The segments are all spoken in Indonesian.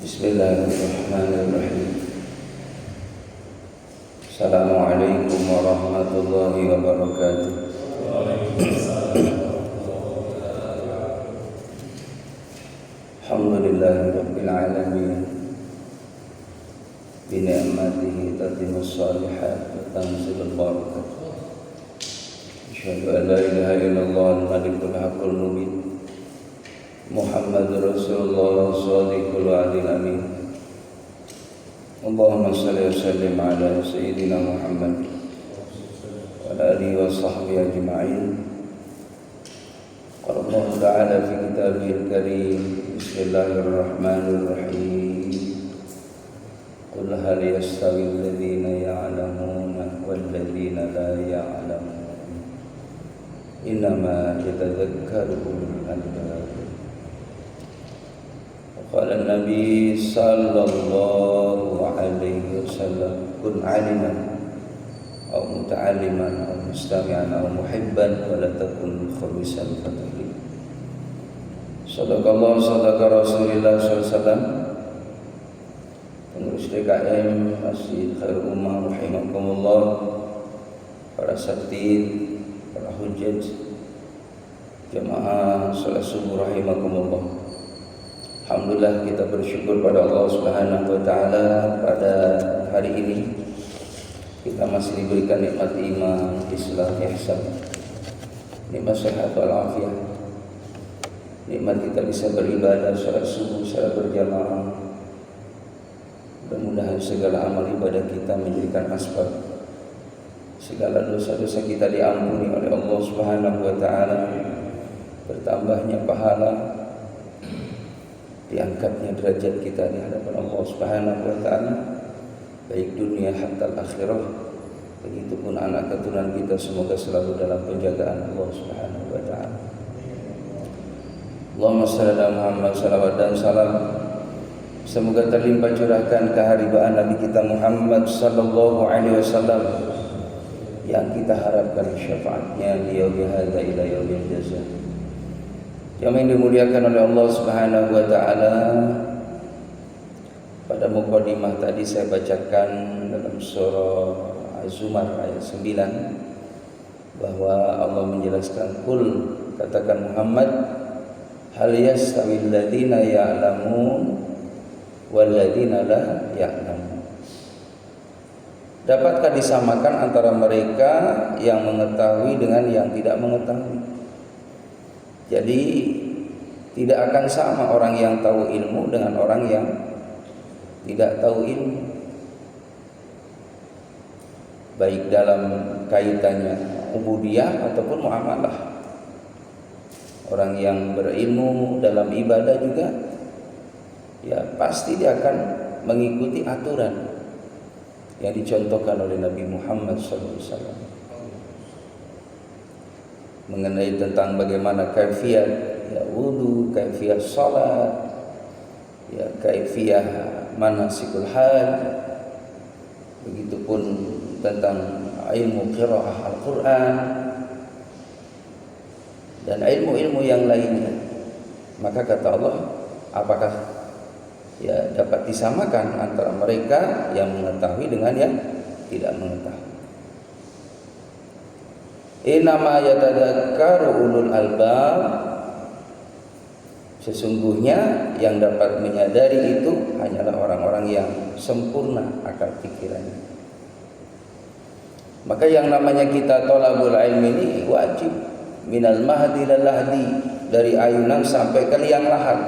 Bismillahirrahmanirrahim. Assalamualaikum warahmatullahi wabarakatuh. Alhamdulillahirabbil alamin. Bi ni'matihi tatimmus shalihat wa tanzilul barakat. Asyhadu an la ilaha illallah al-malikul haqqul mubin. Muhammadur Rasulullah shadiqul wa'dil amin. Allahumma shalli wa sallim ala sayyidina Muhammad wa ala alihi wa sahbihi ajma'in. Qala Allah ta'ala fi kitabihil karim. Bismillahirrahmanirrahim. Qul hal yastawi alladhina ya'lamuna wal ladhina la ya'lamun. Innama yatadhakkaru ulul albab. Qala Nabi sallallahu alaihi wasallam, kun aliman aw muta'alliman aw mustami'an aw muhibban wa la takun khamisan fatahli. Sadaqallahu sadaqa Rasulullah sallallahu alaihi wasallam. Pengurus DKM Masjid Khairul Ummah rahimakumullah, para satid, para hujjaj, jamaah salat subuh rahimakumullah. Alhamdulillah, kita bersyukur pada Allah Subhanahu wa taala pada hari ini kita masih diberikan nikmat iman, Islam, ihsan, nikmat sehat wal afiat, nikmat kita bisa beribadah salat subuh secara berjamaah. Mudah-mudahan segala amal ibadah kita menjadikan asbab segala dosa-dosa kita diampuni oleh Allah Subhanahu wa taala, bertambahnya pahala, diangkatnya derajat kita di hadapan Allah Subhanahu wa taala, baik dunia hatta akhirah. Begitupun anak keturunan kita semoga selalu dalam penjagaan Allah Subhanahu wa taala. Allahumma shalli ala Muhammad, salawat dan salam semoga terlimpah curahkan keharibaan Nabi kita Muhammad sallallahu alaihi wasallam yang kita harapkan syafaatnya di yaumil hadza ila yaumil jazaa. Yang dimuliakan oleh Allah Subhanahu wa taala. Pada mukadimah tadi saya bacakan dalam surah Az-Zumar ayat 9 bahwa Allah menjelaskan, qul, katakan Muhammad, hal yastawil ladzina ya'lamun wal ladzina la ya'lamun. Dapatkah disamakan antara mereka yang mengetahui dengan yang tidak mengetahui? Jadi tidak akan sama orang yang tahu ilmu dengan orang yang tidak tahu ilmu, baik dalam kaitannya ubudiyah ataupun muamalah. Orang yang berilmu dalam ibadah juga ya pasti dia akan mengikuti aturan yang dicontohkan oleh Nabi Muhammad SAW mengenai tentang bagaimana kaifiyah ya wudu, kaifiyah salat, ya kaifiyah manasikul hajj, begitupun tentang ilmu qiraah Al-Qur'an dan ilmu-ilmu yang lainnya. Maka kata Allah, apakah ya dapat disamakan antara mereka yang mengetahui dengan yang tidak mengetahui? Innama yatadakkaru ulul albab. Sesungguhnya yang dapat menyadari itu hanyalah orang-orang yang sempurna akal pikirannya. Maka yang namanya kita thalabul ilmi ini wajib minal mahdi lal lahdi, dari ayunan sampai ke liang lahat.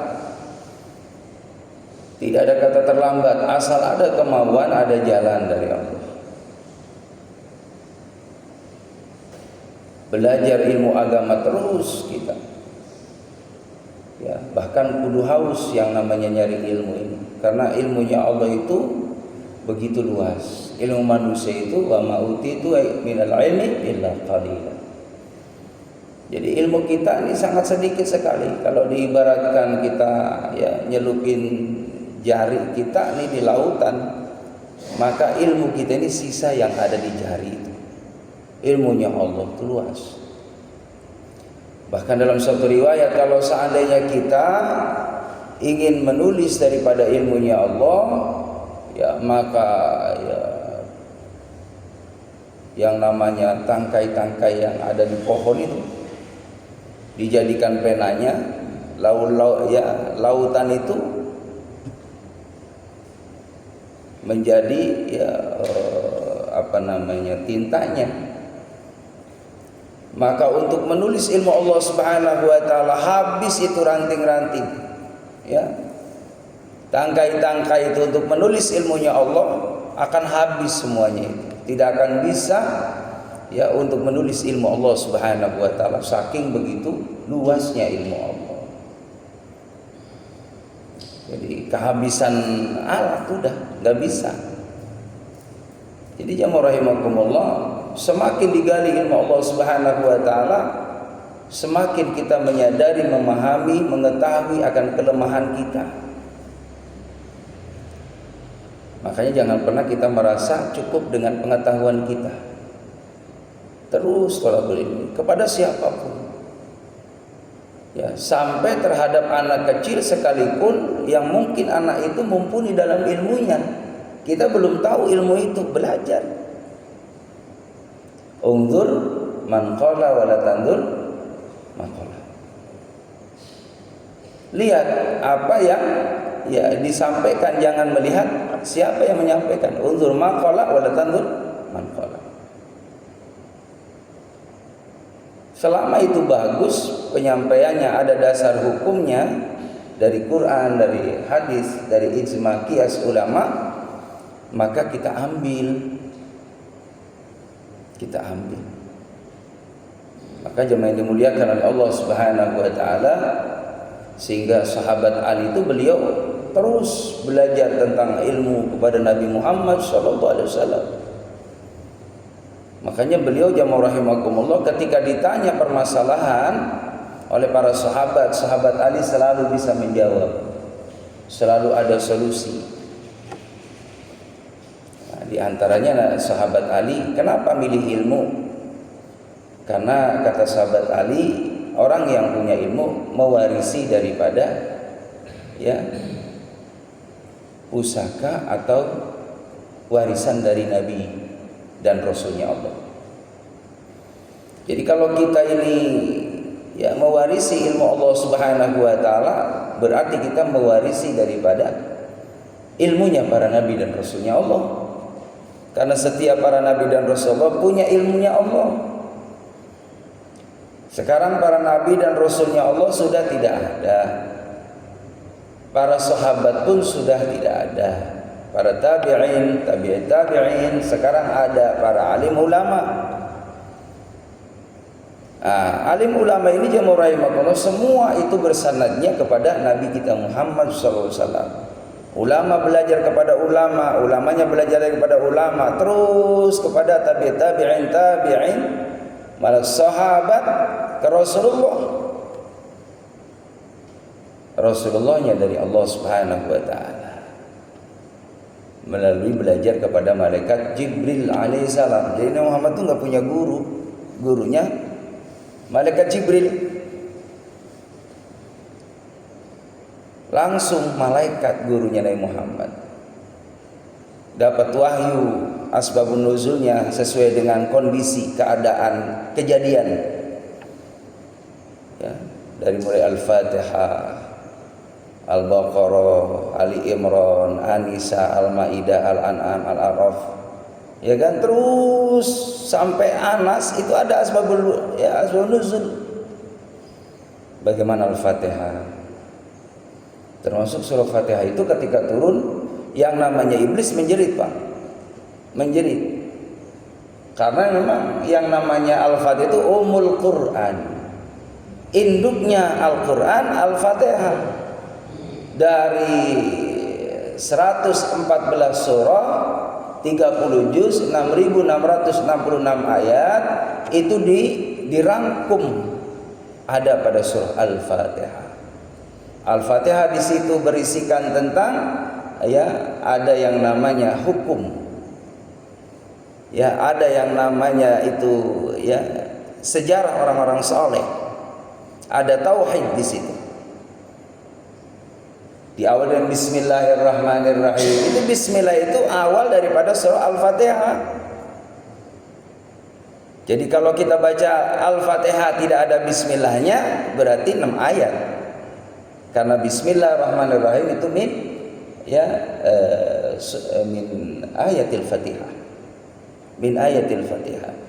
Tidak ada kata terlambat, asal ada kemauan, ada jalan dari Allah. Belajar ilmu agama terus kita, ya bahkan kudu haus yang namanya nyari ilmu ini, karena ilmunya Allah itu begitu luas. Ilmu manusia itu wa ma utitu minal ilmi illa qalila. Jadi ilmu kita ini sangat sedikit sekali. Kalau diibaratkan kita ya nyelupin jari kita ini di lautan, maka ilmu kita ini sisa yang ada di jari itu. Ilmunya Allah itu luas. Bahkan dalam suatu riwayat, kalau seandainya kita ingin menulis daripada ilmunya Allah, ya maka ya yang namanya tangkai-tangkai yang ada di pohon itu dijadikan penanya, lautan itu menjadi ya tintanya. Maka untuk menulis ilmu Allah Subhanahu wa taala habis itu ranting-ranting, ya. Tangkai-tangkai itu untuk menulis ilmunya Allah akan habis semuanya itu. Tidak akan bisa ya untuk menulis ilmu Allah Subhanahu wa taala, saking begitu luasnya ilmu Allah. Jadi kehabisan alat udah nggak bisa. Jadi jamaah rahimakumullah, semakin digali ilmu Allah Subhanahu wa taala, semakin kita menyadari, memahami, mengetahui akan kelemahan kita. Makanya jangan pernah kita merasa cukup dengan pengetahuan kita. Terus tolabul ilmi kepada siapapun. Ya, sampai terhadap anak kecil sekalipun yang mungkin anak itu mumpuni dalam ilmunya, kita belum tahu ilmu itu, belajar. Unzur man qala wa la tanzur man qala. Lihat apa yang ya disampaikan, jangan melihat siapa yang menyampaikan. Unzur ma qala wa la tanzur man qala. Selama itu bagus penyampaiannya, ada dasar hukumnya dari Quran, dari hadis, dari ijma qiyas ulama, maka kita ambil. Maka jemaah yang dimuliakan oleh Allah Subhanahu wa taala, sehingga sahabat Ali itu beliau terus belajar tentang ilmu kepada Nabi Muhammad SAW. Makanya beliau jamaah rahimakumullah ketika ditanya permasalahan oleh para sahabat Ali selalu bisa menjawab, selalu ada solusi. Nah, di antaranya sahabat Ali, kenapa milih ilmu? Karena kata sahabat Ali, orang yang punya ilmu mewarisi daripada ya pusaka atau warisan dari Nabi dan Rasulnya Allah. Jadi kalau kita ini ya mewarisi ilmu Allah Subhanahu wa taala, berarti kita mewarisi daripada ilmunya para nabi dan rasulnya Allah. Karena setiap para nabi dan rasul Allah punya ilmunya Allah. Sekarang para nabi dan rasulnya Allah sudah tidak ada. Para sahabat pun sudah tidak ada. Para tabi'in, tabi'in, sekarang ada para alim ulama. Alim ulama ini jamaah rahimakumullah, semua itu bersanadnya kepada Nabi kita Muhammad SAW. Ulama belajar kepada ulama, ulamanya belajar kepada ulama, terus kepada tabi'in, malah sahabat ke Rasulullahnya dari Allah Subhanahu wa taala melalui belajar kepada malaikat Jibril alaihissalam. Jadi Nabi Muhammad itu nggak punya guru, gurunya malaikat Jibril. Langsung malaikat gurunya Nabi Muhammad. Dapat wahyu, asbabun nuzulnya sesuai dengan kondisi, keadaan, kejadian. Ya, dari mulai Al-Fatihah, Al-Baqarah, Ali Imran, An-Nisa, Al-Maidah, Al-An'am, Al-A'raf. Ya kan, terus sampai Anas itu ada asbabul nuzul. Bagaimana Al-Fatihah? Termasuk surah Fatihah itu ketika turun, yang namanya iblis menjerit, Pak. Menjerit. Karena memang yang namanya Al-Fatihah itu Ummul Quran. Induknya Al-Quran Al-Fatihah. Dari 114 surah, 30 juz, 6.666 ayat itu dirangkum ada pada surah Al-Fatihah. Al-Fatihah di situ berisikan tentang ya ada yang namanya hukum. Ya, ada yang namanya itu ya sejarah orang-orang saleh. Ada tauhid di situ. Diawali dengan Bismillahirrahmanirrahim. Itu Bismillah itu awal daripada surah Al-Fatihah. Jadi kalau kita baca Al-Fatihah tidak ada Bismillahnya, berarti 6 ayat. Karena Bismillahirrahmanirrahim itu min ayatil Fatihah. Min ayatil Fatihah.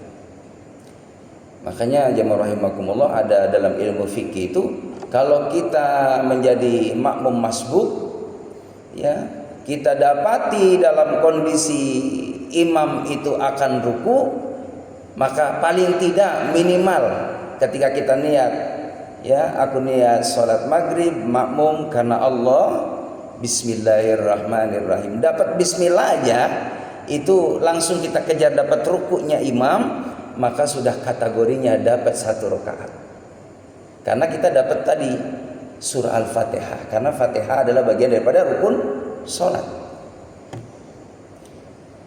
Makanya jemaah rahimakumullah, ada dalam ilmu fikih itu, kalau kita menjadi makmum masbuk, ya, kita dapati dalam kondisi imam itu akan ruku, maka paling tidak minimal ketika kita niat, ya, aku niat sholat maghrib makmum karena Allah, Bismillahirrahmanirrahim, dapat Bismillah aja itu langsung kita kejar dapat rukunya imam, maka sudah kategorinya dapat 1 rakaat. Karena kita dapat tadi surah Al-Fatihah, karena Fatihah adalah bagian daripada rukun sholat.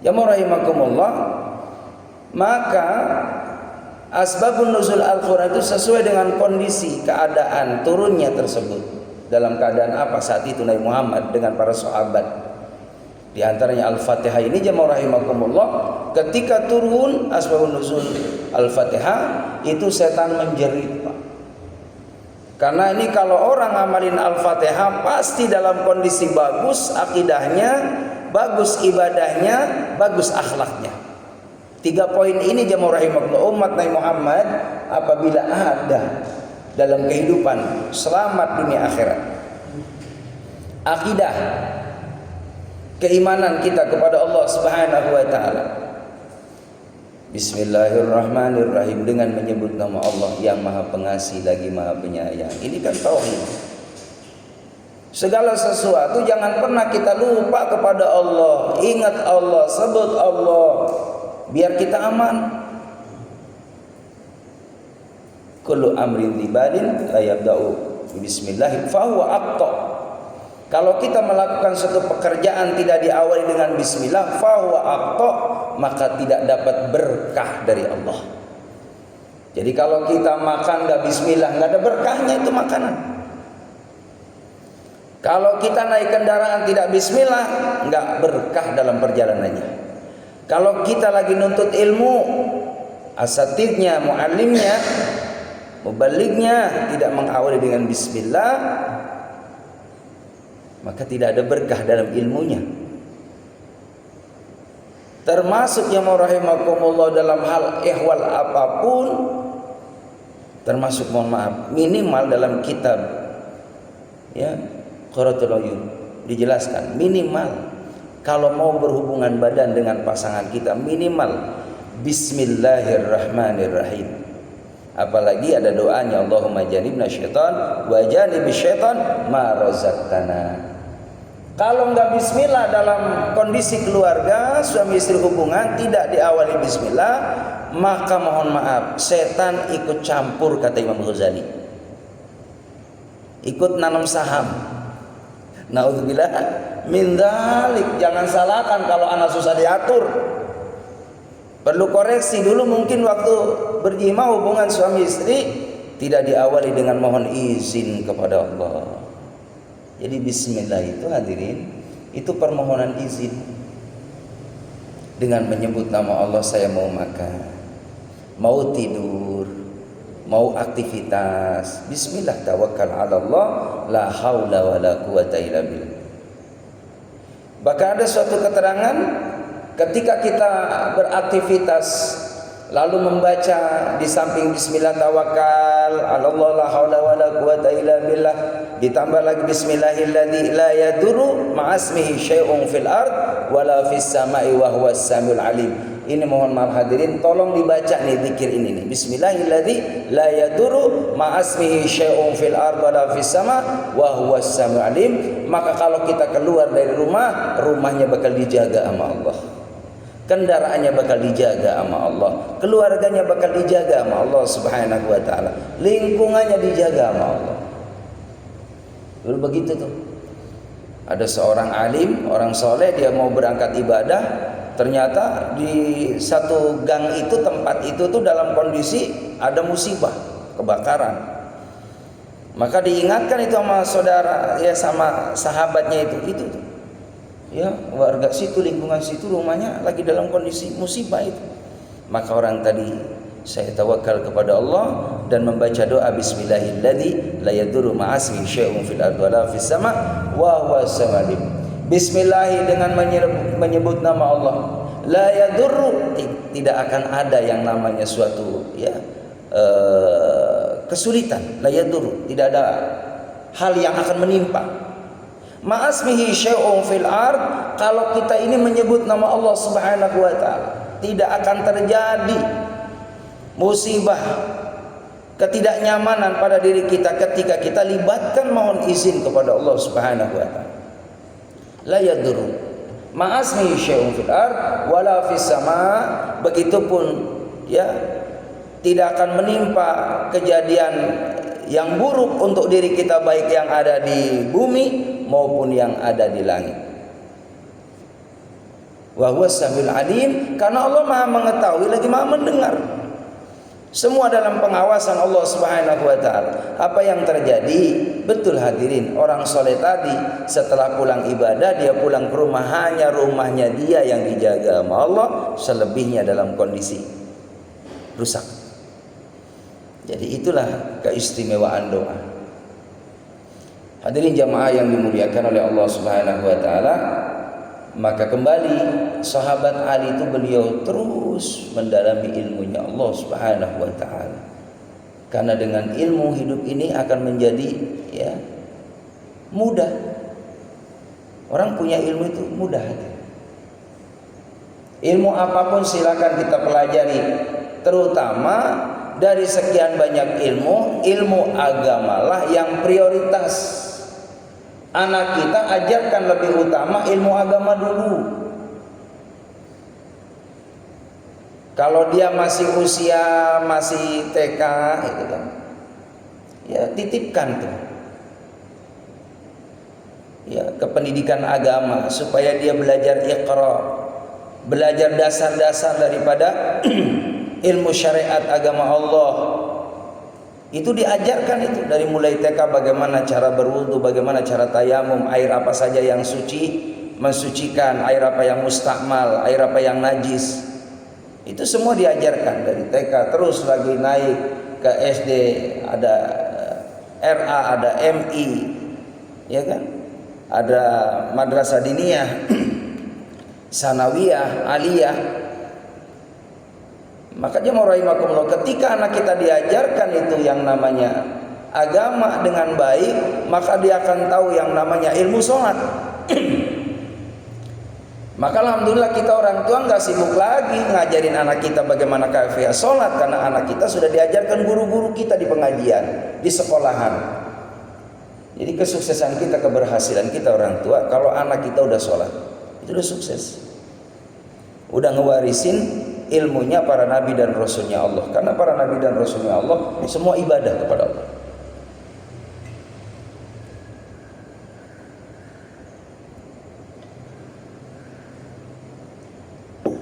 Jamaah rahimakumullah, maka asbabun nuzul Al-Quran itu sesuai dengan kondisi keadaan turunnya tersebut. Dalam keadaan apa saat itu Nabi Muhammad dengan para sahabat? Di antaranya Al-Fatihah ini jamaah rahimakumullah, ketika turun asbabun nuzul Al-Fatihah itu setan menjerit, Pak. Karena ini kalau orang amalin Al-Fatihah pasti dalam kondisi bagus akidahnya, bagus ibadahnya, bagus akhlaknya. 3 poin ini jamaah rahimakumullah, umat Nabi Muhammad apabila ada dalam kehidupan selamat dunia akhirat, akidah, keimanan kita kepada Allah Subhanahu wa taala, Bismillahirrahmanirrahim, dengan menyebut nama Allah yang Maha Pengasih lagi Maha Penyayang. Ini kan tauhid. Segala sesuatu jangan pernah kita lupa kepada Allah. Ingat Allah, sebut Allah, biar kita aman. Kullu amrin libalin la yabda'u bismillah fa huwa aqta. Kalau kita melakukan suatu pekerjaan tidak diawali dengan bismillah, fa huwa aqta, maka tidak dapat berkah dari Allah. Jadi kalau kita makan enggak bismillah, enggak ada berkahnya itu makanan. Kalau kita naik kendaraan tidak bismillah, enggak berkah dalam perjalanannya. Kalau kita lagi nuntut ilmu, asatidnya, muallimnya, mubalignya tidak mengawali dengan bismillah, maka tidak ada berkah dalam ilmunya. Termasuk yang rahimakumullah dalam hal ihwal apapun, termasuk mohon maaf minimal dalam kitab, ya, Qurratul Uyun dijelaskan minimal kalau mau berhubungan badan dengan pasangan kita minimal Bismillahirrahmanirrahim. Apalagi ada doanya, Allahumma janibna syaitan wa janibis syaitan ma razaqtana. Kalau enggak bismillah dalam kondisi keluarga, suami istri hubungan tidak diawali bismillah, maka mohon maaf, setan ikut campur, kata Imam Ghazali. Ikut nanam saham. Naudzubillah min dzalik. Jangan salahkan kalau anak susah diatur. Perlu koreksi dulu, mungkin waktu berjima hubungan suami istri tidak diawali dengan mohon izin kepada Allah. Jadi bismillah itu hadirin, itu permohonan izin. Dengan menyebut nama Allah, saya mau makan, mau tidur, mau aktivitas, bismillah tawakkal ala Allah, la haula wala quwata illa billah. Bahkan ada suatu keterangan ketika kita beraktivitas lalu membaca di samping bismillah tawakkal ala Allah la haula wala quwata illa billah, ditambah lagi bismillahilladzi la yadurru ma'asmihi syai'un fil ard wala fis sama'i wa huwas samiul alim. Ini mohon maaf hadirin, tolong dibaca nih zikir ini nih. Bismillahilladzi la yadurru ma'asmihi syai'un fil ard wala fis sama' wa huwas samiul alim. Maka kalau kita keluar dari rumah, rumahnya bakal dijaga sama Allah. Kendaraannya bakal dijaga sama Allah, keluarganya bakal dijaga sama Allah Subhanahu wa taala, lingkungannya dijaga sama Allah. Dulu begitu tuh. Ada seorang alim, orang soleh, dia mau berangkat ibadah, ternyata di satu gang itu, tempat itu tuh dalam kondisi ada musibah, kebakaran. Maka diingatkan itu sama saudara, ya sama sahabatnya itu tuh. Ya, warga situ, lingkungan situ, rumahnya lagi dalam kondisi musibah itu. Maka orang tadi, saya tawakal kepada Allah dan membaca doa bismillahilladzi la yadurru ma'asmihi syai'un fil ardi wala fis sama' wa huwas samiul. Bismillah dengan menyebut nama Allah. La yadurru, tidak akan ada yang namanya suatu ya kesulitan. La yadurru, tidak ada hal yang akan menimpa. Ma'asmihi syai'un fil ard, kalau kita ini menyebut nama Allah Subhanahu wa taala, tidak akan terjadi musibah, ketidaknyamanan pada diri kita ketika kita libatkan mohon izin kepada Allah Subhanahu wa taala. La yadurru ma'asmihi syai'un fil ard wala fis sama, begitupun ya tidak akan menimpa kejadian yang buruk untuk diri kita, baik yang ada di bumi maupun yang ada di langit. Wa huwas samiul alim, karena Allah Maha mengetahui lagi Maha mendengar. Semua dalam pengawasan Allah Subhanahu wa taala. Apa yang terjadi? Betul hadirin, orang soleh tadi setelah pulang ibadah, dia pulang ke rumah, hanya rumahnya dia yang dijaga sama Allah, selebihnya dalam kondisi rusak. Jadi itulah keistimewaan doa. Hadirin jamaah yang dimuliakan oleh Allah Subhanahu wa taala, maka kembali sahabat Ali itu beliau terus mendalami ilmunya Allah Subhanahu wa taala. Karena dengan ilmu hidup ini akan menjadi ya mudah. Orang punya ilmu itu mudah. Ilmu apapun silakan kita pelajari, terutama dari sekian banyak ilmu, ilmu agamalah yang prioritas. Anak kita ajarkan lebih utama ilmu agama dulu. Kalau dia masih usia masih TK gitu kan, ya titipkan tuh ya ke pendidikan agama supaya dia belajar Iqra, belajar dasar-dasar daripada ilmu syariat agama Allah. Itu diajarkan itu dari mulai TK, bagaimana cara berwudu, bagaimana cara tayamum, air apa saja yang suci, mensucikan, air apa yang mustakmal, air apa yang najis. Itu semua diajarkan dari TK, terus lagi naik ke SD, ada RA, ada MI, ya kan? Ada madrasah diniyah, sanawiyah, aliyah. Maka jemaah rahimakumullah, ketika anak kita diajarkan itu yang namanya agama dengan baik, maka dia akan tahu yang namanya ilmu sholat. Maka alhamdulillah kita orang tua nggak sibuk lagi ngajarin anak kita bagaimana kaifiah sholat, karena anak kita sudah diajarkan guru-guru kita di pengajian, di sekolahan. Jadi kesuksesan kita, keberhasilan kita orang tua kalau anak kita udah sholat, itu udah sukses. Udah ngewarisin ilmunya para nabi dan rasulnya Allah. Karena para nabi dan rasulnya Allah semua ibadah kepada Allah.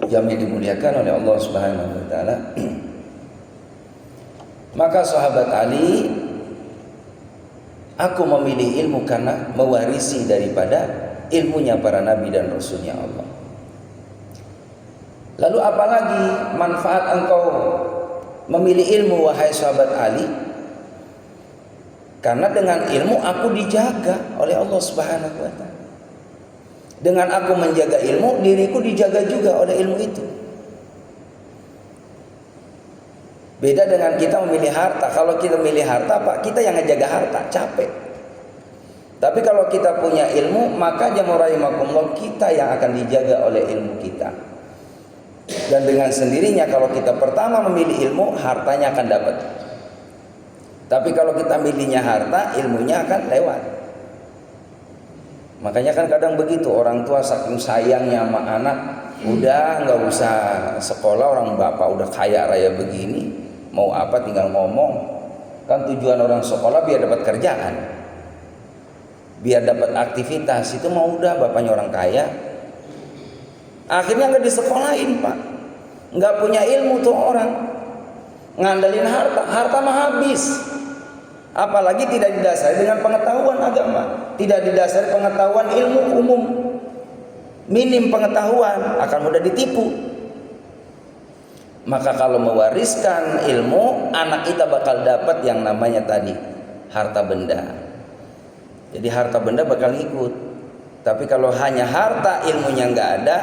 Yang dimuliakan oleh Allah Subhanahu wa taala. Maka sahabat Ali, aku memilih ilmu karena mewarisi daripada ilmunya para nabi dan rasulnya Allah. Lalu apalagi manfaat engkau memilih ilmu, wahai sahabat Ali? Karena dengan ilmu aku dijaga oleh Allah Subhanahu wa taala. Dengan aku menjaga ilmu, diriku dijaga juga oleh ilmu itu. Beda dengan kita memilih harta. Kalau kita memilih harta, Pak, kita yang ngejaga harta, capek. Tapi kalau kita punya ilmu, maka jamaah rahimakumullah, kita yang akan dijaga oleh ilmu kita. Dan dengan sendirinya kalau kita pertama memilih ilmu, hartanya akan dapat. Tapi kalau kita milihnya harta, ilmunya akan lewat. Makanya kan kadang begitu, orang tua saking sayangnya sama anak, udah nggak usah sekolah, orang bapak udah kaya raya begini, mau apa tinggal ngomong. Kan tujuan orang sekolah biar dapat kerjaan, biar dapat aktivitas. Itu mau udah bapaknya orang kaya, akhirnya nggak disekolahin, Pak. Nggak punya ilmu tuh orang, ngandelin harta, harta mah habis. Apalagi tidak didasari dengan pengetahuan agama, tidak didasari pengetahuan ilmu umum, minim pengetahuan, akan mudah ditipu. Maka kalau mewariskan ilmu, anak kita bakal dapat yang namanya tadi harta benda. Jadi harta benda bakal ikut. Tapi kalau hanya harta, ilmunya nggak ada,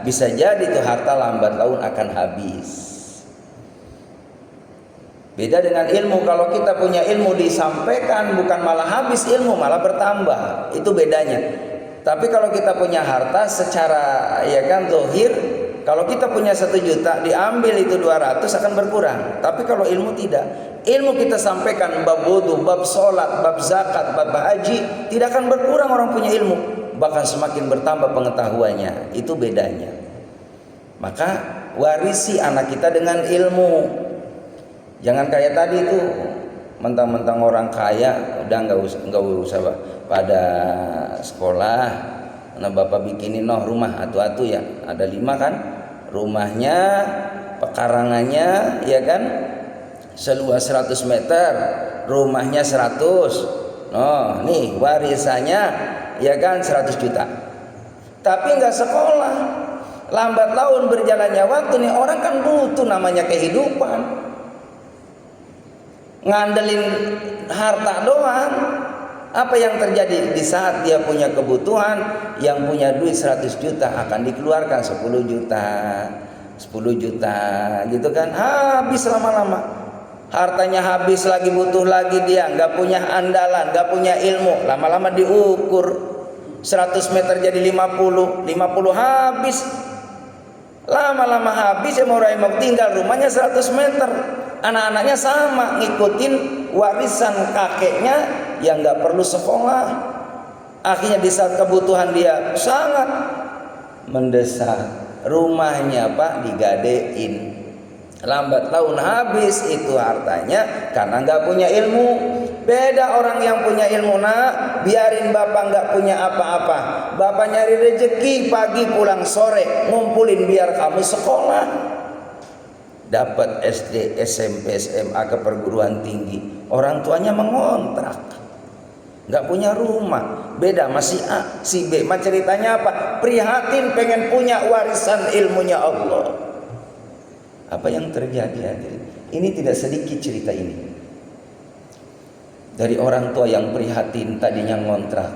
bisa jadi tuh harta lambat laun akan habis. Beda dengan ilmu, kalau kita punya ilmu disampaikan, bukan malah habis ilmu, malah bertambah. Itu bedanya. Tapi kalau kita punya harta secara ya kan zahir, kalau kita punya 1 juta diambil itu 200 akan berkurang. Tapi kalau ilmu tidak, ilmu kita sampaikan bab wudu, bab sholat, bab zakat, bab haji, tidak akan berkurang orang punya ilmu, bahkan semakin bertambah pengetahuannya. Itu bedanya. Maka warisi anak kita dengan ilmu. Jangan kayak tadi itu mentang-mentang orang kaya udah nggak usah pada sekolah. Nah bapak bikinin rumah atu-atu ya, ada 5 kan, rumahnya pekarangannya ya kan seluas 100 meter, rumahnya 100. Nih warisannya ya kan 100 juta. Tapi nggak sekolah, lambat laun berjalannya waktu nih orang kan butuh namanya kehidupan. Ngandelin harta doang. Apa yang terjadi di saat dia punya kebutuhan, yang punya duit 100 juta akan dikeluarkan 10 juta 10 juta gitu kan, habis lama-lama. Hartanya habis lagi, butuh lagi, dia nggak punya andalan, nggak punya ilmu, lama-lama diukur 100 meter jadi 50 habis. Lama-lama habis, ya mau tinggal rumahnya 100 meter. Anak-anaknya sama ngikutin warisan kakeknya yang nggak perlu sekolah. Akhirnya di saat kebutuhan dia sangat mendesak, rumahnya Pak digadein. Lambat laun habis itu hartanya karena nggak punya ilmu. Beda orang yang punya ilmu, nak, biarin bapak nggak punya apa-apa, bapak nyari rezeki pagi pulang sore, ngumpulin biar kamu sekolah, dapat SD, SMP, SMA ke perguruan tinggi. Orang tuanya mengontrak, nggak punya rumah. Beda masih A, si B. Mah ceritanya apa? Prihatin pengen punya warisan ilmunya Allah. Apa yang terjadi hadirin? Ini tidak sedikit cerita ini. Dari orang tua yang prihatin, tadinya ngontrak,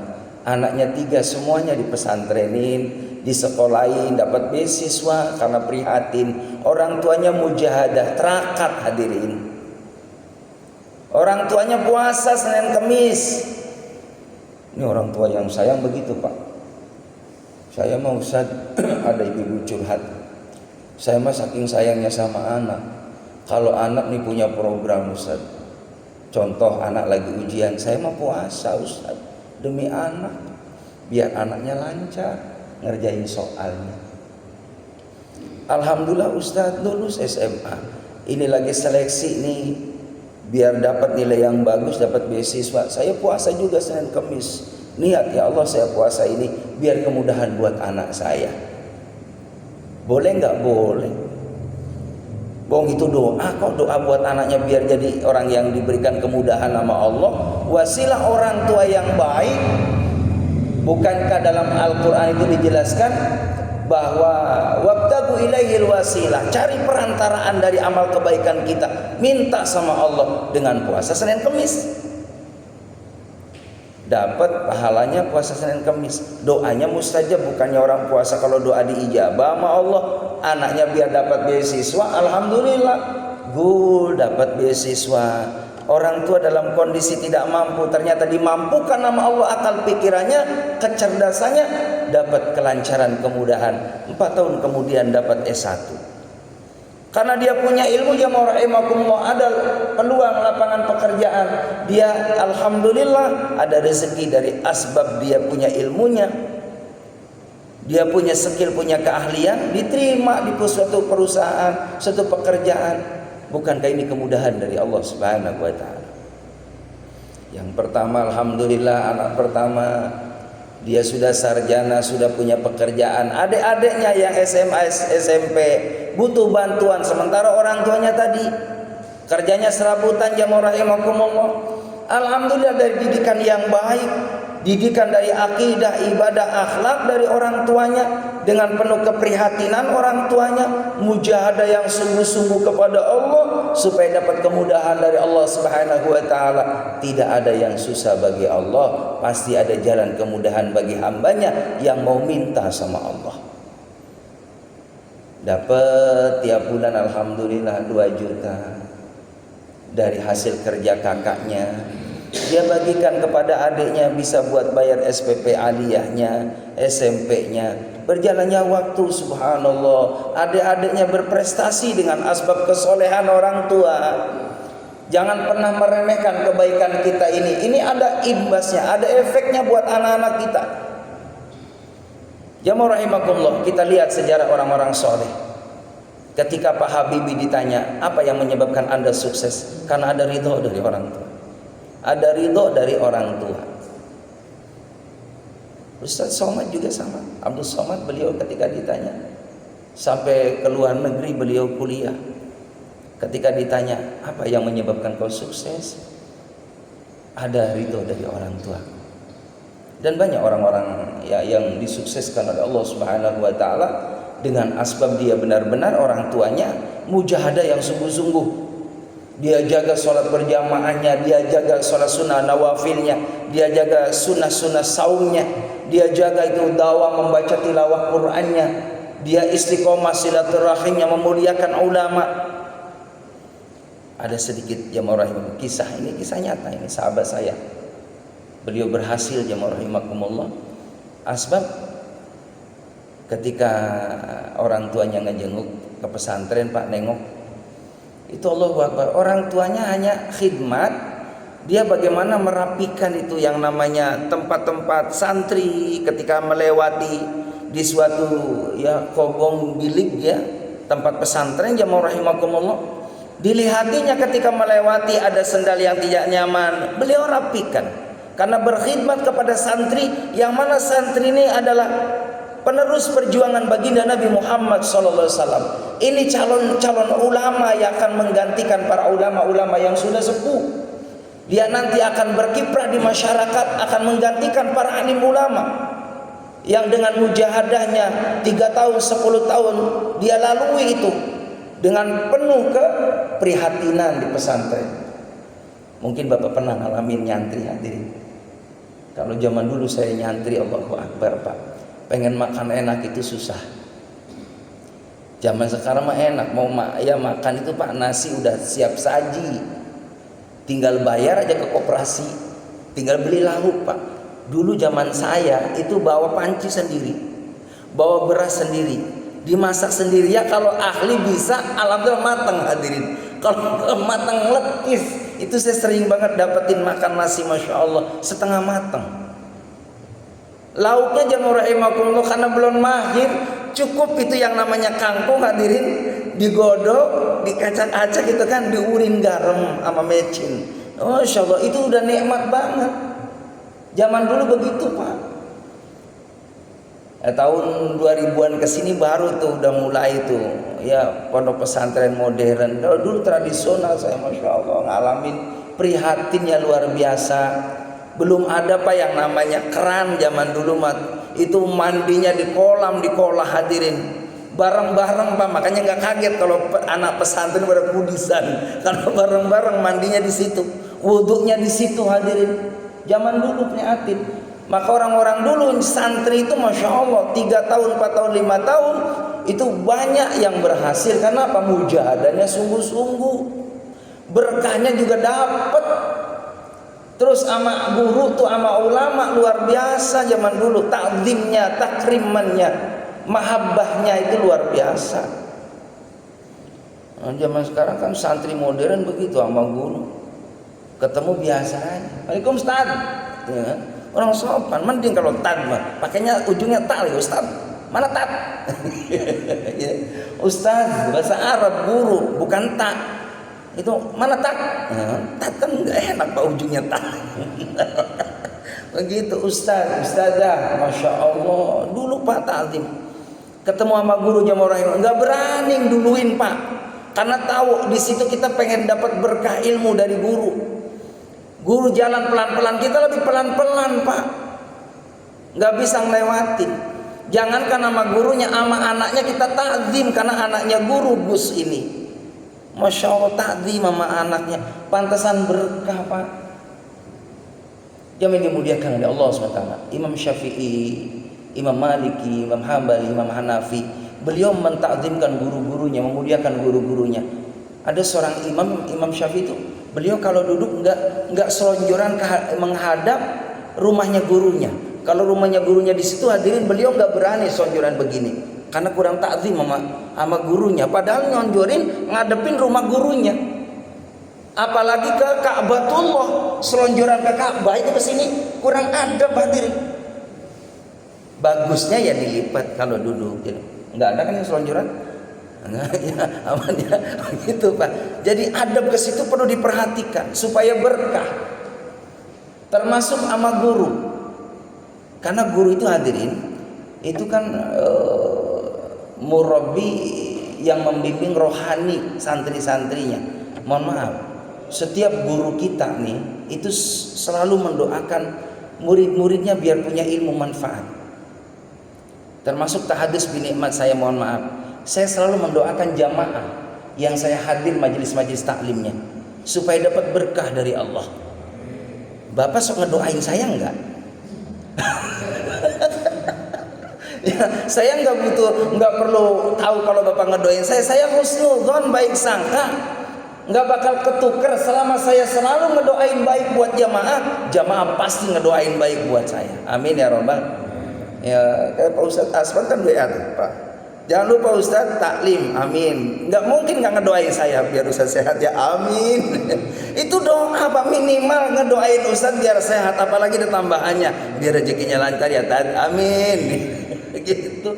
anaknya 3 semuanya dipesantrenin, disekolahin, dapat beasiswa karena prihatin. Orang tuanya mujahadah, terakat hadirin. Orang tuanya puasa Senin Kemis. Ini orang tua yang sayang begitu Pak. Saya mau Ustaz, ada ibu curhat. Saya mah saking sayangnya sama anak. Kalau anak nih punya program Ustaz, contoh anak lagi ujian, saya mau puasa Ustaz demi anak, biar anaknya lancar ngerjain soalnya. Alhamdulillah Ustaz lulus SMA, ini lagi seleksi nih biar dapat nilai yang bagus, dapat beasiswa. Saya puasa juga Senin Kemis, niat ya Allah saya puasa ini biar kemudahan buat anak saya. Boleh nggak? Boleh. Bohong itu doa kok, doa buat anaknya biar jadi orang yang diberikan kemudahan sama Allah. Wasilah orang tua yang baik. Bukankah dalam Al-Quran itu dijelaskan bahwa wabtagu ilaihil wasilah, cari perantaraan dari amal kebaikan kita, minta sama Allah dengan puasa Senin Kemis. Dapat pahalanya puasa Senin Kemis. Doanya mustajab, bukannya orang puasa kalau doa diijabah sama Allah. Anaknya biar dapat beasiswa, alhamdulillah, dapat beasiswa. Orang tua dalam kondisi tidak mampu, ternyata dimampukan nama Allah akal pikirannya, kecerdasannya, dapat kelancaran, kemudahan. 4 tahun kemudian dapat S1. Karena dia punya ilmu, ya rahimakumullah, ada peluang lapangan pekerjaan. Dia alhamdulillah ada rezeki dari asbab dia punya ilmunya. Dia punya skill, punya keahlian, diterima di suatu perusahaan, suatu pekerjaan. Bukankah ini kemudahan dari Allah Subhanahu wa taala? Yang pertama, alhamdulillah, anak pertama dia sudah sarjana, sudah punya pekerjaan. Adik-adiknya yang SMA, SMP butuh bantuan, sementara orang tuanya tadi kerjanya serabutan, jamaah rahimakumullah. Alhamdulillah dari didikan yang baik, didikan dari akidah, ibadah, akhlak dari orang tuanya, dengan penuh keprihatinan orang tuanya, mujahadah yang sungguh-sungguh kepada Allah supaya dapat kemudahan dari Allah Subhanahu wa taala. Tidak ada yang susah bagi Allah, pasti ada jalan kemudahan bagi hambanya yang mau minta sama Allah. Dapat tiap bulan alhamdulillah 2 juta dari hasil kerja kakaknya. Dia bagikan kepada adiknya, bisa buat bayar SPP aliyahnya, SMP-nya. Berjalannya waktu, subhanallah, adik-adiknya berprestasi dengan asbab kesolehan orang tua. Jangan pernah meremehkan kebaikan kita ini. Ini ada imbasnya, ada efeknya buat anak-anak kita. Jamaah rahimakumullah, kita lihat sejarah orang-orang soleh. Ketika Pak Habibie ditanya, apa yang menyebabkan Anda sukses? Karena ada ridho dari orang tua. Ada ridho dari orang tua. Ustaz Somad juga sama. Abdul Somad, beliau ketika ditanya, sampai ke luar negeri beliau kuliah. Ketika ditanya, apa yang menyebabkan kau sukses? Ada ridho dari orang tua. Dan banyak orang-orang yang disukseskan oleh Allah Subhanahu wa taala dengan asbab dia benar-benar orang tuanya mujahadah yang sungguh-sungguh. Dia jaga sholat berjamaahnya, dia jaga sholat sunnah nawafilnya, dia jaga sunnah-sunnah saumnya, dia jaga itu dakwah membaca tilawah Qur'annya, dia istiqomah silaturahimnya, memuliakan ulama. Ada sedikit jamaah rahimah, kisah ini kisah nyata, ini sahabat saya. Beliau berhasil jamaah rahimakumullah. Asbab ketika orang tuanya ngejenguk ke pesantren, Pak nengok, itu Allahu Akbar, orang tuanya hanya khidmat, dia bagaimana merapikan itu yang namanya tempat-tempat santri ketika melewati di suatu kobong bilik tempat pesantren jamaah rahimakumullah. Dilihatinya ketika melewati ada sendal yang tidak nyaman, beliau rapikan karena berkhidmat kepada santri, yang mana santri ini adalah penerus perjuangan baginda Nabi Muhammad SAW. Ini calon-calon ulama yang akan menggantikan para ulama-ulama yang sudah sepuh. Dia nanti akan berkiprah di masyarakat, akan menggantikan para alim ulama yang dengan mujahadahnya 3 tahun, 10 tahun dia lalui itu dengan penuh keprihatinan di pesantren. Mungkin Bapak pernah ngalamin nyantri, hadirin. Kalau zaman dulu saya nyantri, Allahu Akbar Pak, pengen makan enak itu susah. Zaman sekarang mah enak, mau makan itu Pak, nasi udah siap saji, tinggal bayar aja ke koperasi, tinggal beli lauk Pak. Dulu zaman saya itu bawa panci sendiri, bawa beras sendiri, dimasak sendiri. Ya kalau ahli bisa, alhamdulillah matang hadirin. Kalau matang letis, itu saya sering banget dapetin makan nasi masya Allah setengah matang. Lauknya jamaah rahimakumullah karena belum mahir, cukup itu yang namanya kangkung hadirin, digodok, dikacak-acak gitu kan, diurin garam sama mecin. Oh insya Allah itu udah nikmat banget. Zaman dulu begitu Pak. Tahun 2000-an kesini baru tuh udah mulai tuh pondok pesantren modern. Dulu tradisional saya masya Allah ngalamin prihatinnya luar biasa. Belum ada Pak yang namanya keran zaman dulu itu mandinya di kolam, di kolah hadirin. Bareng-bareng Pak, makanya nggak kaget kalau anak pesantren pada kudisan karena bareng-bareng mandinya di situ, wudhunya di situ hadirin. Zaman dulu prihatin. Maka orang-orang dulu santri itu masya Allah 3 tahun, 4 tahun, 5 tahun itu banyak yang berhasil karena apa? Mujahadahnya sungguh-sungguh, berkahnya juga dapat. Terus sama guru tuh sama ulama luar biasa zaman dulu, takzimnya, takrimannya, mahabbahnya itu luar biasa. Nah, zaman sekarang kan santri modern begitu sama guru, ketemu biasa aja. Waalaikumsalam Ustaz. Ya, orang sopan, mending kalau tad mah pakainya ujungnya ta ya Ustaz. Mana tad? Ya, Ustaz bahasa Arab guru bukan ta. Itu mana tak? Tak kan nggak enak Pak ujungnya tak. Begitu ustazah, masya Allah. Dulu Pak taklim, ketemu sama guru jamaah rahimah, nggak berani duluin Pak, karena tahu di situ kita pengen dapat berkah ilmu dari guru. Guru jalan pelan-pelan, kita lebih pelan-pelan Pak, nggak bisa ngelewatin. Jangankan sama gurunya, sama anaknya kita takzim karena anaknya guru Gus ini. Masya Allah, takzim sama anaknya, pantasan berkah Pak. Yang dimuliakan oleh Allah SWT. Imam Syafi'i, Imam Maliki, Imam Hambali, Imam Hanafi, beliau mentakzimkan guru-gurunya, memuliakan guru-gurunya. Ada seorang Imam Syafi'i itu, beliau kalau duduk nggak selonjoran menghadap rumahnya gurunya. Kalau rumahnya gurunya di situ hadirin, beliau nggak berani selonjoran begini karena kurang takzim sama gurunya. Padahal nyonjorin ngadepin rumah gurunya. Apalagi ke Ka'batullah, selonjoran ke Ka'bah itu ke sini kurang adab hadirin. Bagusnya ya dilipat kalau duduk gitu. Nggak ada kan yang selonjoran? Nah, ya, aman ya, gitu Pak. Jadi adab ke situ perlu diperhatikan supaya berkah. Termasuk sama guru. Karena guru itu hadirin, itu kan murabbi yang membimbing rohani santri-santrinya. Mohon maaf, setiap guru kita nih itu selalu mendoakan murid-muridnya biar punya ilmu manfaat. Termasuk tahadus binikmat saya, mohon maaf, saya selalu mendoakan jamaah yang saya hadir majelis-majelis taklimnya supaya dapat berkah dari Allah. Bapak sok ngedoain saya enggak? Ya, saya nggak perlu tahu kalau Bapak ngedoain saya husnudzon, baik sangka, nggak bakal ketuker selama saya selalu ngedoain baik buat jamaah pasti ngedoain baik buat saya. Amin ya robbal. Ya, kayak Pak Ustadz Asman kan WA tuh Pak. Jangan lupa Ustadz taklim, amin. Nggak mungkin nggak ngedoain saya biar Ustadz sehat ya, amin. Itu doa Pak, minimal ngedoain Ustadz biar sehat, apalagi ada tambahannya biar rezekinya lancar ya, amin. Gitu.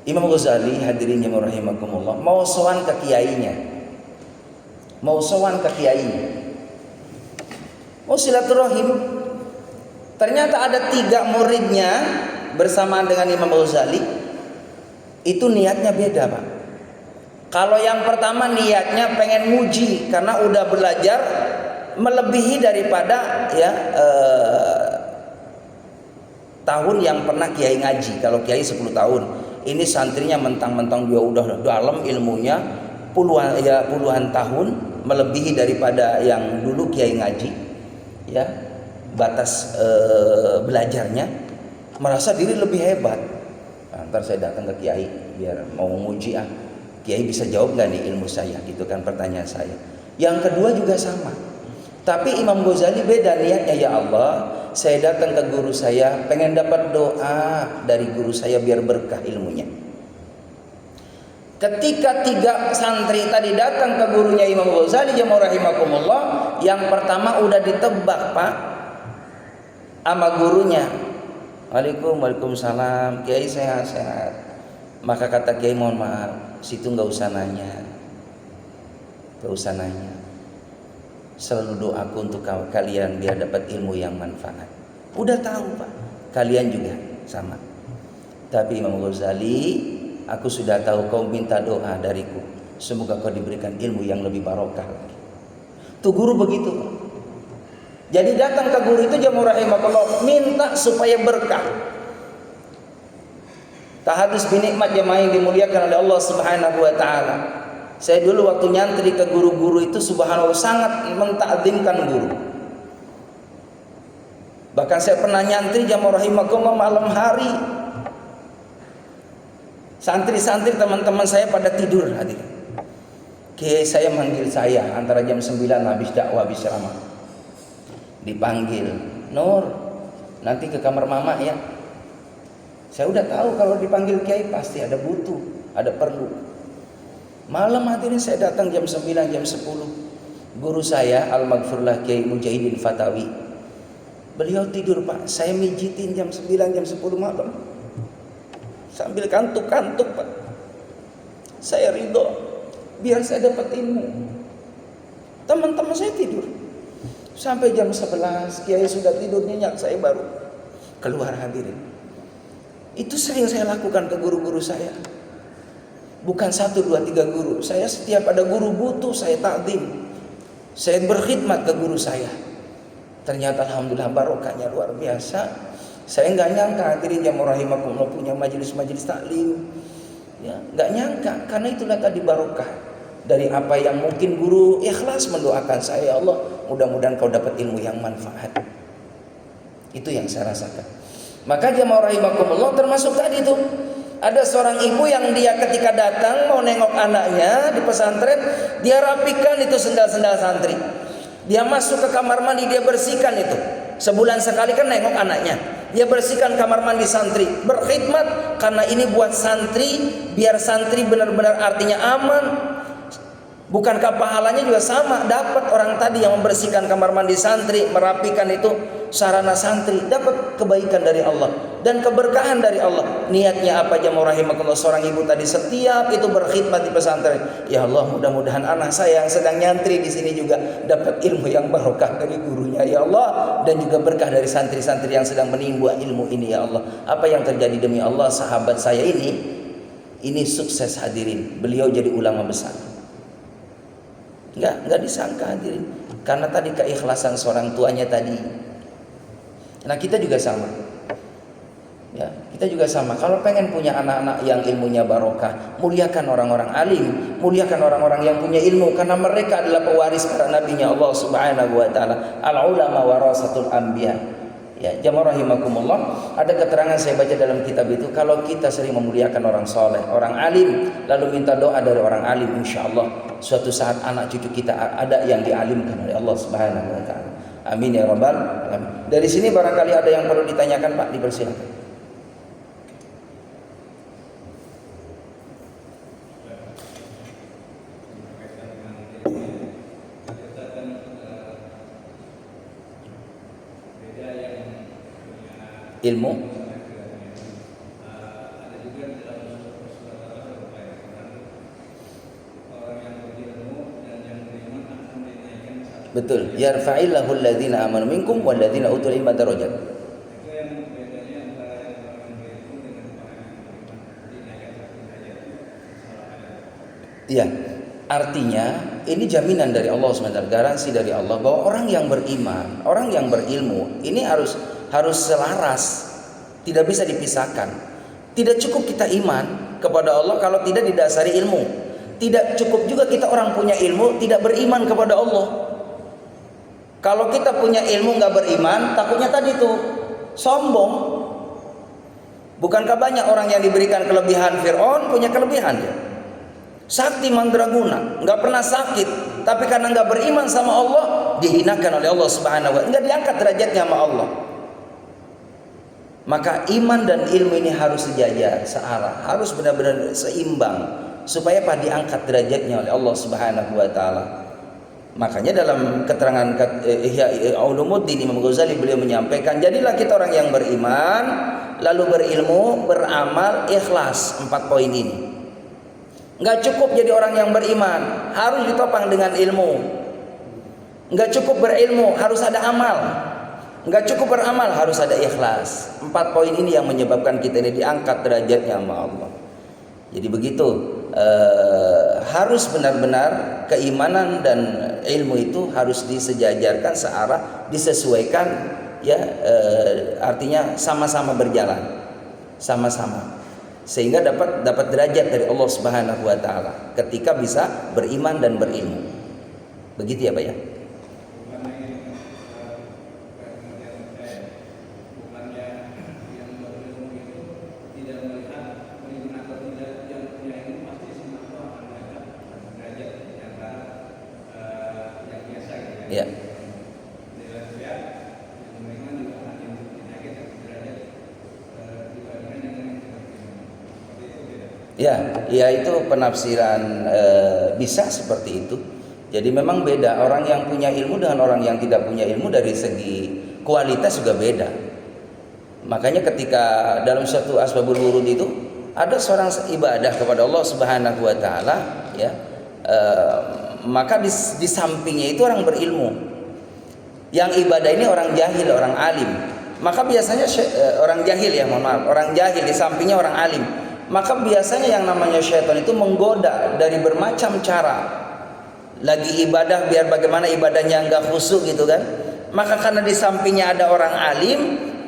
Imam Ghazali hadirin yang rahimakumullah mau sowan ke kiainya, mau silaturahim. Ternyata ada 3 muridnya bersamaan dengan Imam Ghazali. Itu niatnya beda Pak. Kalau yang pertama niatnya pengen muji karena udah belajar melebihi daripada tahun yang pernah kiai ngaji. Kalau kiai 10 tahun, ini santrinya mentang-mentang dia udah dalam ilmunya puluhan tahun, melebihi daripada yang dulu kiai ngaji. Ya, batas belajarnya, merasa diri lebih hebat. Nah, ntar saya datang ke kiai biar mau menguji kiai bisa jawab gak nih ilmu saya, gitu kan pertanyaan saya. Yang kedua juga sama, tapi Imam Ghazali beda niatnya. Ya Allah, saya datang ke guru saya pengen dapat doa dari guru saya biar berkah ilmunya. Ketika 3 santri tadi datang ke gurunya Imam Ghazali jamaah rahimakumullah, yang pertama udah ditebak Pak sama gurunya. Waalaikumsalam, kiai sehat-sehat. Maka kata kiai, mohon maaf, situ nggak usah nanya, selalu doaku untuk kalian biar dapat ilmu yang manfaat. Udah tahu Pak, kalian juga sama. Tapi Imam Ghazali, aku sudah tahu kau minta doa dariku, semoga kau diberikan ilmu yang lebih barokah lagi. Tuh guru begitu Pak. Jadi datang ke guru itu jamaah rahimakumullah minta supaya berkah. Tahadus binikmat jamaah yang dimuliakan oleh Allah Subhanahu wa taala. Saya dulu waktu nyantri ke guru-guru itu subhanallah sangat mentakzimkan guru. Bahkan saya pernah nyantri jamaah rahimakumullah malam hari. Santri-santri teman-teman saya pada tidur hadir. Kiai saya manggil saya antara jam 9 habis dakwah habis ceramah. Dipanggil, Nur, nanti ke kamar mama ya. Saya udah tahu kalau dipanggil kiai pasti ada butuh, ada perlu. Malam hadirin saya datang jam 9, jam 10. Guru saya Al-Maghfurlah Kiai Mujahidin Fatawi, beliau tidur Pak, saya mijitin jam 9, jam 10 malam sambil kantuk-kantuk Pak. Saya ridho biar saya dapat ilmu. Teman-teman saya tidur sampai jam 11, kiai sudah tidur nyenyak, saya baru keluar hadirin. Itu sering saya lakukan ke guru-guru saya. Bukan 1, 2, 3 guru. Saya setiap ada guru butuh saya takdim. Saya berkhidmat ke guru saya. Ternyata alhamdulillah barokahnya luar biasa. Saya nggak nyangka hadirin yang rahimakumullah punya majelis-majelis taklim. Ya, nggak nyangka karena itulah tadi barokah dari apa yang mungkin guru ikhlas mendoakan saya, ya Allah, mudah-mudahan kau dapat ilmu yang manfaat. Itu yang saya rasakan. Maka jamaah rahimakumullah termasuk tadi tuh ada seorang ibu yang dia ketika datang mau nengok anaknya di pesantren, dia rapikan itu sendal-sendal santri. Dia masuk ke kamar mandi, dia bersihkan itu. Sebulan sekali kan nengok anaknya. Dia bersihkan kamar mandi santri, berkhidmat karena ini buat santri, biar santri benar-benar artinya aman. Bukankah pahalanya juga sama? Dapat orang tadi yang membersihkan kamar mandi santri, merapikan itu sarana santri, dapat kebaikan dari Allah dan keberkahan dari Allah. Niatnya apa jamaah rahimakumullah? Seorang ibu tadi setiap itu berkhidmat di pesantren. Ya Allah, mudah-mudahan anak saya yang sedang nyantri di sini juga dapat ilmu yang barokah dari gurunya, ya Allah, dan juga berkah dari santri-santri yang sedang menimba ilmu ini, ya Allah. Apa yang terjadi demi Allah, sahabat saya ini sukses hadirin. Beliau jadi ulama besar. Enggak disangka hadirin. Karena tadi keikhlasan seorang tuanya tadi. Nah, kita juga sama. Ya, kita juga sama. Kalau pengen punya anak-anak yang ilmunya barokah, muliakan orang-orang alim, muliakan orang-orang yang punya ilmu karena mereka adalah pewaris para nabinya Allah Subhanahu wa taala. Al-ulama warasatul anbiya. Ya, jamaah rahimakumullah, ada keterangan saya baca dalam kitab itu, kalau kita sering memuliakan orang soleh, orang alim, lalu minta doa dari orang alim, insya Allah suatu saat anak cucu kita ada yang dialimkan oleh Allah Subhanahu wa taala. Amin ya rabbal alamin. Dari sini barangkali ada yang perlu ditanyakan, Pak, dipersilakan. Ilmu betul, yarfa'illahu alladhina amanu minkum walladhina utul ilma darajat. Iya, artinya ini jaminan dari Allah SWT, garansi dari Allah bahwa orang yang beriman, orang yang berilmu ini harus selaras, tidak bisa dipisahkan. Tidak cukup kita iman kepada Allah kalau tidak didasari ilmu. Tidak cukup juga kita orang punya ilmu tidak beriman kepada Allah. Kalau kita punya ilmu nggak beriman, takutnya tadi tuh sombong. Bukankah banyak orang yang diberikan kelebihan? Fir'aun punya kelebihan ya. Sakti mandraguna, nggak pernah sakit, tapi karena nggak beriman sama Allah dihinakan oleh Allah Subhanahu wa taala, nggak diangkat derajatnya sama Allah. Maka iman dan ilmu ini harus sejajar, searah, harus benar-benar seimbang supaya diangkat derajatnya oleh Allah Subhanahu wa taala. Makanya dalam keterangan Ihya Ulumuddin Imam Ghazali beliau menyampaikan, jadilah kita orang yang beriman, lalu berilmu, beramal, ikhlas. 4 poin ini. Enggak cukup jadi orang yang beriman, harus ditopang dengan ilmu. Enggak cukup berilmu, harus ada amal. Enggak cukup beramal, harus ada ikhlas. 4 poin ini yang menyebabkan kita ini diangkat derajatnya sama Allah. Jadi begitu, harus benar-benar keimanan dan ilmu itu harus disejajarkan, searah, disesuaikan, ya, artinya sama-sama berjalan, sama-sama, sehingga dapat derajat dari Allah Subhanahu wa taala ketika bisa beriman dan berilmu. Begitu ya, Pak ya. Ya. Ya itu penafsiran, bisa seperti itu. Jadi memang beda orang yang punya ilmu dengan orang yang tidak punya ilmu, dari segi kualitas juga beda. Makanya ketika dalam satu asbabul wurud itu ada seorang ibadah kepada Allah Subhanahu wa taala, ya, maka di sampingnya itu orang berilmu. Yang ibadah ini orang jahil, orang alim. Maka biasanya orang jahil, ya mohon maaf, orang jahil di sampingnya orang alim. Maka biasanya yang namanya syaitan itu menggoda dari bermacam cara. Lagi ibadah biar bagaimana ibadahnya enggak khusyuk gitu kan. Maka karena di sampingnya ada orang alim,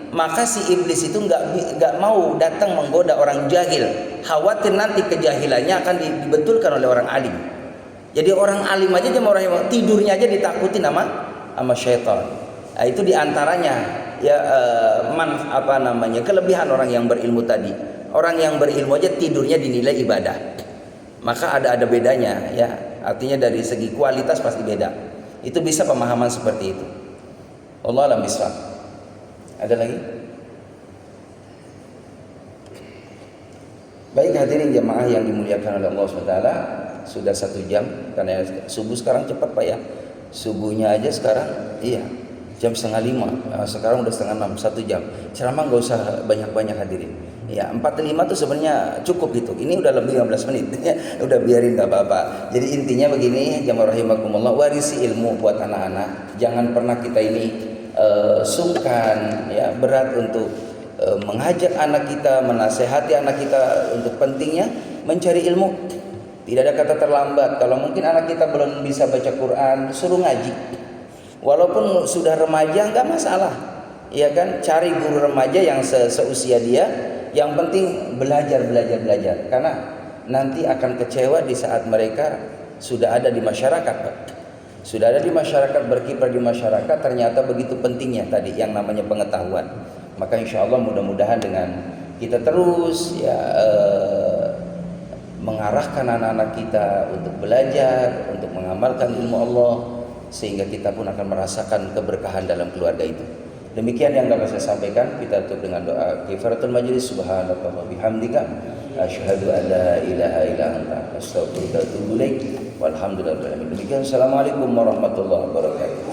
maka si iblis itu nggak mau datang menggoda orang jahil, khawatir nanti kejahilannya akan dibetulkan oleh orang alim. Jadi orang alim aja orang yang tidurnya aja ditakuti sama syaitan. Nah, itu diantaranya ya kelebihan orang yang berilmu tadi. Orang yang berilmu aja tidurnya dinilai ibadah. Maka ada bedanya ya. Artinya dari segi kualitas pasti beda. Itu bisa pemahaman seperti itu. Allah alam bisawab. Ada lagi? Baik hadirin jamaah yang dimuliakan oleh Allah SWT, sudah 1 jam karena subuh sekarang cepat Pak ya. Subuhnya aja sekarang jam 4:30. Sekarang udah 5:30, 1 jam. Ceramah nggak usah banyak-banyak hadirin. Ya 45 tuh sebenarnya cukup gitu. Ini udah lebih 15 menit. Udah biarin nggak apa-apa. Jadi intinya begini, jamaah rahimakumullah, warisi ilmu buat anak-anak. Jangan pernah kita ini sungkan ya, berat untuk mengajak anak kita, menasehati anak kita untuk pentingnya mencari ilmu. Tidak ada kata terlambat. Kalau mungkin anak kita belum bisa baca Quran, suruh ngaji. Walaupun sudah remaja nggak masalah, ya kan? Cari guru remaja yang seusia dia. Yang penting belajar. Karena nanti akan kecewa di saat mereka sudah ada di masyarakat, Pak. Sudah ada di masyarakat, berkiprah di masyarakat, ternyata begitu pentingnya tadi yang namanya pengetahuan. Maka insya Allah mudah-mudahan dengan kita terus ya mengarahkan anak-anak kita untuk belajar, untuk mengamalkan ilmu Allah, sehingga kita pun akan merasakan keberkahan dalam keluarga itu. Demikian yang dapat saya sampaikan. Kita tutup dengan doa kifaratul majlis. Subhanallah bihamdika asyhadu an la ilaha illa anta astaghfiruka wa atubu ilaik. Walhamdulillah. Demikian. Assalamualaikum warahmatullahi wabarakatuh.